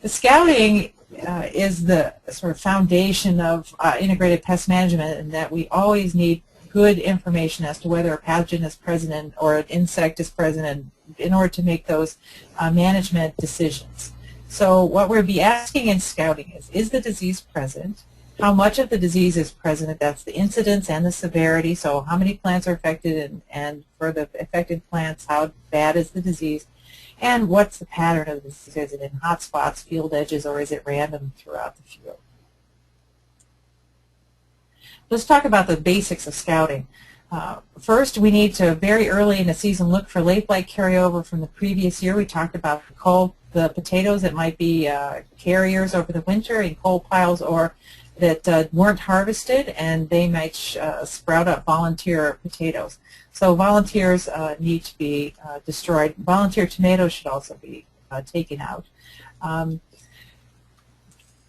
The scouting is the sort of foundation of integrated pest management, in that we always need good information as to whether a pathogen is present or an insect is present in order to make those management decisions. So what we'll be asking in scouting is the disease present? How much of the disease is present? That's the incidence and the severity. So how many plants are affected, and for the affected plants, how bad is the disease? And what's the pattern of the disease? Is it in hot spots, field edges, or is it random throughout the field? Let's talk about the basics of scouting. First, we need to, very early in the season, look for late blight carryover from the previous year. We talked about the potatoes that might be carriers over the winter in coal piles, or that weren't harvested, and they might sprout up volunteer potatoes. So volunteers need to be destroyed. Volunteer tomatoes should also be taken out.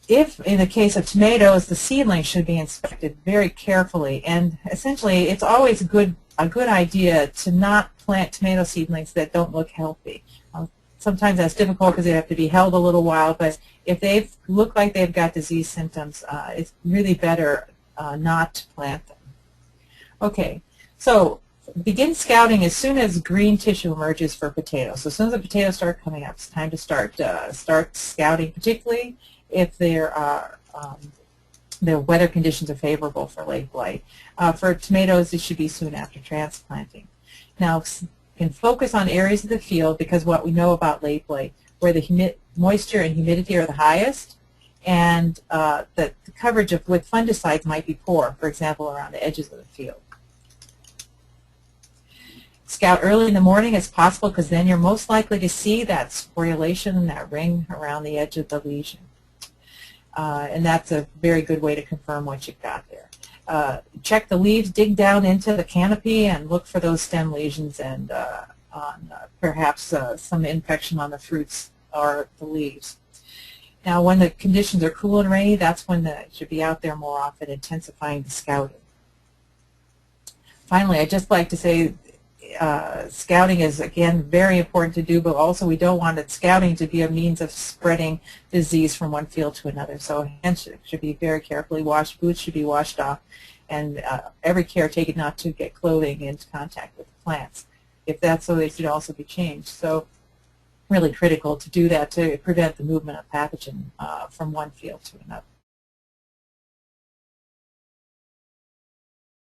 If, in the case of tomatoes, the seedlings should be inspected very carefully, and essentially it's always a good idea to not plant tomato seedlings that don't look healthy. Sometimes that's difficult because they have to be held a little while, but if they look like they've got disease symptoms, it's really better not to plant them. Okay, so begin scouting as soon as green tissue emerges for potatoes. So as soon as the potatoes start coming up, it's time to start scouting, particularly if the weather conditions are favorable for late blight. For tomatoes, it should be soon after transplanting. Now, can focus on areas of the field, because what we know about late blight, where the moisture and humidity are the highest, and the coverage with fungicides might be poor, for example, around the edges of the field. Scout early in the morning as possible, because then you're most likely to see that sporulation, that ring around the edge of the lesion. And that's a very good way to confirm what you've got there. Check the leaves, dig down into the canopy, and look for those stem lesions and perhaps some infection on the fruits or the leaves. Now, when the conditions are cool and rainy, that's when it should be out there more often, intensifying the scouting. Finally, I'd just like to say scouting is, again, very important to do, but also we don't want scouting to be a means of spreading disease from one field to another. So hands should be very carefully washed, boots should be washed off, and every care taken not to get clothing into contact with the plants. If that's so, they should also be changed. So really critical to do that to prevent the movement of pathogen from one field to another.